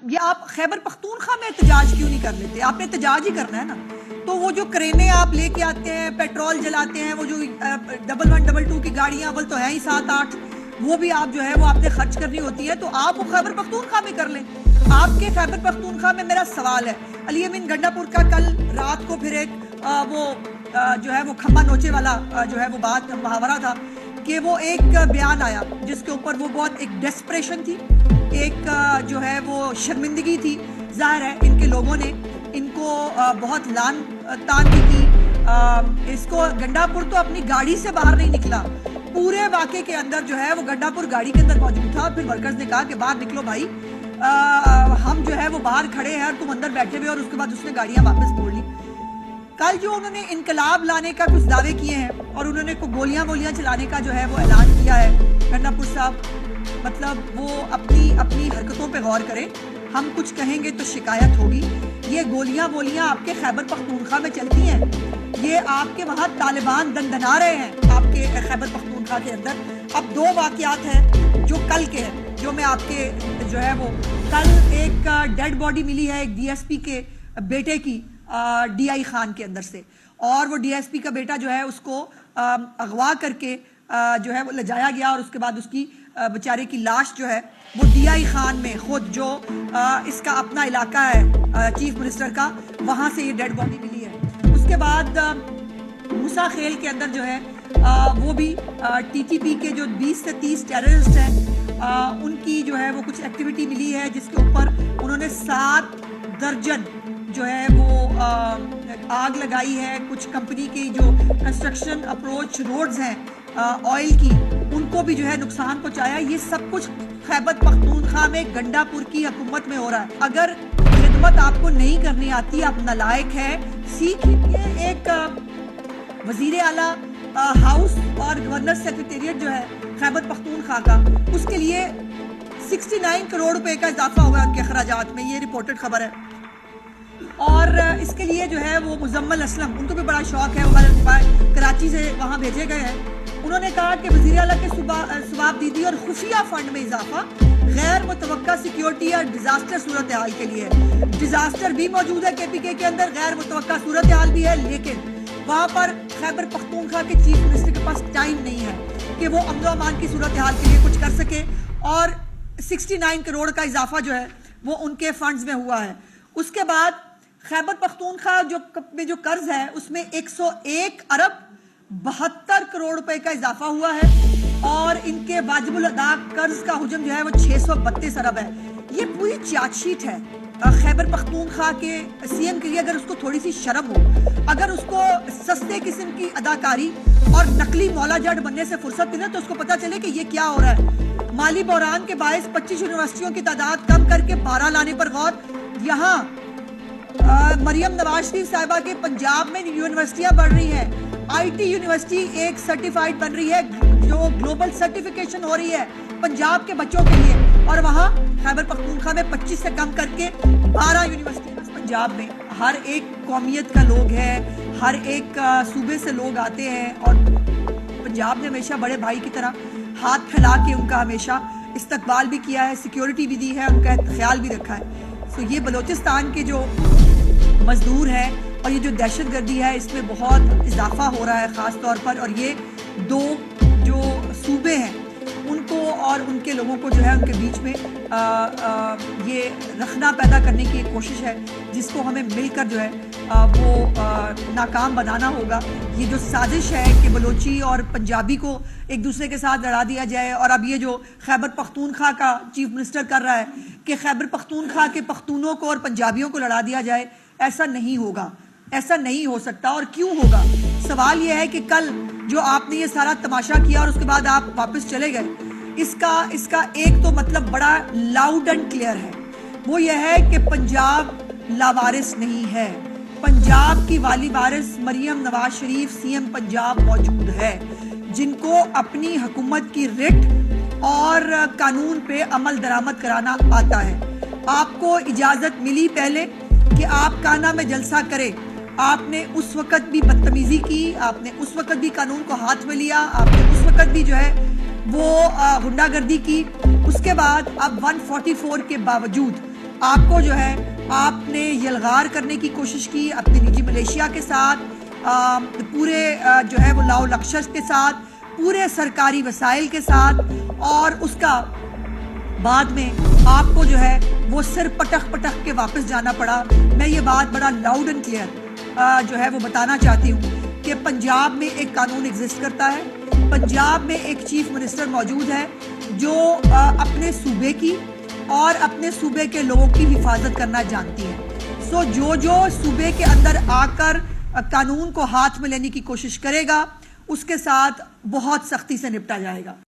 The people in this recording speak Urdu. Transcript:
یہ آپ خیبر پختونخوا میں احتجاج کیوں نہیں کر لیتے؟ آپ نے احتجاج ہی کرنا ہے نا. تو وہ جو کرینے آپ لے کے آتے ہیں، پیٹرول جلاتے ہیں، وہ جو 1112 کی گاڑیاں اول تو ہیں ہی 7-8، وہ بھی آپ جو ہے وہ آپ نے خرچ کرنی ہوتی ہے، تو آپ وہ خیبر پختونخوا میں کر لیں. آپ کے خیبر پختونخوا میں میرا سوال ہے، علی امین گنڈا پور کا کل رات کو پھر ایک وہ جو ہے وہ کھمبا نوچے والا جو ہے وہ بات محاورہ تھا کہ وہ ایک بیان آیا جس کے اوپر وہ بہت ایک ڈیسپریشن تھی، ایک جو ہے وہ شرمندگی تھی. ظاہر ہے ان کے لوگوں نے ان کو بہت لان تان بھی کی. اس کو گنڈا پور تو اپنی گاڑی سے باہر نہیں نکلا، پورے واقعے کے اندر جو ہے وہ گنڈا پور گاڑی کے اندر موجود تھا. پھر ورکرز نے کہا کہ باہر نکلو بھائی، ہم جو ہے وہ باہر کھڑے ہیں اور تم اندر بیٹھے ہوئے، اور اس کے بعد اس نے گاڑیاں واپس موڑ لی. کل جو انہوں نے انقلاب لانے کا کچھ دعوے کیے ہیں اور انہوں نے گولیاں چلانے کا جو ہے وہ اعلان کیا ہے گنڈا پور صاحب، مطلب وہ اپنی حرکتوں پہ غور کریں. ہم کچھ کہیں گے تو شکایت ہوگی. یہ گولیاں آپ کے خیبر پختونخوا میں چلتی ہیں، یہ آپ کے وہاں طالبان دندنا رہے ہیں آپ کے خیبر پختونخوا کے اندر. اب دو واقعات ہیں جو کل کے ہیں، جو میں آپ کے جو ہے وہ کل ایک ڈیڈ باڈی ملی ہے ایک ڈی ایس پی کے بیٹے کی ڈی آئی خان کے اندر سے، اور وہ ڈی ایس پی کا بیٹا جو ہے اس کو اغوا کر کے جو ہے وہ لے جایا گیا، اور اس کے بعد اس کی بیچارے کی لاش جو ہے وہ ڈی آئی خان میں خود جو اس کا اپنا علاقہ ہے چیف منسٹر کا، وہاں سے یہ ڈیڈ باڈی ملی ہے. اس کے بعد موسیٰ خیل کے اندر جو ہے وہ بھی ٹی ٹی پی کے جو 20 سے 30 ٹیررسٹ ہیں ان کی جو ہے وہ کچھ ایکٹیویٹی ملی ہے جس کے اوپر انہوں نے 7 درجن جو ہے وہ آگ لگائی ہے. کچھ کمپنی کی جو کنسٹرکشن اپروچ روڈز ہیں آئل کی، ان کو بھی جو ہے نقصان پہنچایا. یہ سب کچھ خیبر پختونخوا میں گنڈا پور کی حکومت میں ہو رہا ہے. اگر خدمت آپ کو نہیں کرنی آتی، آپ نالائق ہے، سیکھیے. ایک وزیر اعلیٰ ہاؤس اور گورنر سیکریٹریٹ جو ہے خیبر پختونخوا کا، اس کے لیے 69 کروڑ روپے کا اضافہ ہوا ان کے اخراجات میں، یہ رپورٹڈ خبر ہے. اور اس کے لیے جو ہے وہ مزمل اسلم، ان کو بھی بڑا شوق ہے، وہ کراچی سے وہاں بھیجے گئے ہیں. انہوں نے کہا کہ وزیر اعلیٰ کے ثوابدیدی اور خفیہ فنڈ میں اضافہ غیر متوقع سیکیورٹی اور ڈیزاسٹر صورتحال کے لیے. ڈیزاسٹر بھی موجود ہے کے پی کے اندر، غیر متوقع صورتحال بھی ہے، لیکن وہاں پر خیبر پختونخوا کے چیف منسٹر کے پاس ٹائم نہیں ہے کہ وہ امن و امان کی صورتحال کے لیے کچھ کر سکے، اور 69 کروڑ کا اضافہ جو ہے وہ ان کے فنڈز میں ہوا ہے. اس کے بعد خیبر پختونخوا جو قرض ہے اس میں 101 ارب 72 کروڑ روپے کا اضافہ ہوا ہے، اور ان کے واجب الادا قرض کا حجم جو ہے وہ 632 ارب ہے. یہ پوری چارٹ شیٹ ہے خیبر پختونخوا کے سی ایم کے لیے. اگر اس کو تھوڑی سی شرم ہو، اگر اس کو سستے قسم کی اداکاری اور نقلی مولا جٹ بننے سے فرصت ملے، تو اس کو پتا چلے کہ یہ کیا ہو رہا ہے. مالی بحران کے باعث 25 یونیورسٹیوں کی تعداد کم کر کے 12 لانے پر غور. یہاں مریم نواز شریف صاحبہ کے پنجاب میں یونیورسٹیاں بڑھ رہی ہیں، آئی ٹی یونیورسٹی ایک سرٹیفائیڈ بن رہی ہے، جو گلوبل سرٹیفیکیشن ہو رہی ہے پنجاب کے بچوں کے لیے، اور وہاں خیبر پختونخوا میں 25 سے کم کر کے 12 یونیورسٹی پنجاب میں. ہر ایک قومیت کا لوگ ہے، ہر ایک صوبے سے لوگ آتے ہیں، اور پنجاب نے ہمیشہ بڑے بھائی کی طرح ہاتھ پھیلا کے ان کا ہمیشہ استقبال بھی کیا ہے، سیکیورٹی بھی دی ہے، ان کا خیال بھی رکھا ہے. تو یہ بلوچستان کے جو مزدور ہیں اور یہ جو دہشت گردی ہے، اس میں بہت اضافہ ہو رہا ہے خاص طور پر. اور یہ دو جو صوبے ہیں ان کو اور ان کے لوگوں کو جو ہے ان کے بیچ میں یہ رخنا پیدا کرنے کی ایک کوشش ہے، جس کو ہمیں مل کر جو ہے وہ ناکام بنانا ہوگا. یہ جو سازش ہے کہ بلوچی اور پنجابی کو ایک دوسرے کے ساتھ لڑا دیا جائے، اور اب یہ جو خیبر پختونخوا کا چیف منسٹر کر رہا ہے کہ خیبر پختونخوا کے پختونوں کو اور پنجابیوں کو لڑا دیا جائے، ایسا نہیں ہوگا، ایسا نہیں ہو سکتا. اور کیوں ہوگا؟ سوال یہ ہے کہ کل جو آپ نے یہ سارا تماشا کیا اور اس کے بعد آپ واپس چلے گئے، اس کا ایک تو مطلب بڑا لاؤڈ اینڈ کلیئر ہے، وہ یہ ہے کہ پنجاب لاوارث نہیں ہے. پنجاب کی والی وارث مریم نواز شریف سی ایم پنجاب موجود ہے، جن کو اپنی حکومت کی رٹ اور قانون پہ عمل درآمد کرانا آتا ہے. آپ کو اجازت ملی پہلے کہ آپ کانا میں جلسہ کریں، آپ نے اس وقت بھی بدتمیزی کی، آپ نے اس وقت بھی قانون کو ہاتھ میں لیا، آپ نے اس وقت بھی جو ہے وہ غنڈہ گردی کی. اس کے بعد اب 144 کے باوجود آپ کو جو ہے آپ نے یلغار کرنے کی کوشش کی اپنے نجی ملیشیا کے ساتھ، پورے جو ہے وہ لاؤ لخشش کے ساتھ، پورے سرکاری وسائل کے ساتھ، اور اس کا بعد میں آپ کو جو ہے وہ سر پٹخ پٹخ کے واپس جانا پڑا۔ میں یہ بات بڑا لاؤڈ اینڈ کلیئر جو ہے وہ بتانا چاہتی ہوں کہ پنجاب میں ایک قانون ایگزسٹ کرتا ہے، پنجاب میں ایک چیف منسٹر موجود ہے جو اپنے صوبے کی اور اپنے صوبے کے لوگوں کی حفاظت کرنا جانتی ہے۔ سو جو صوبے کے اندر آ کر قانون کو ہاتھ میں لینے کی کوشش کرے گا اس کے ساتھ بہت سختی سے نپٹا جائے گا۔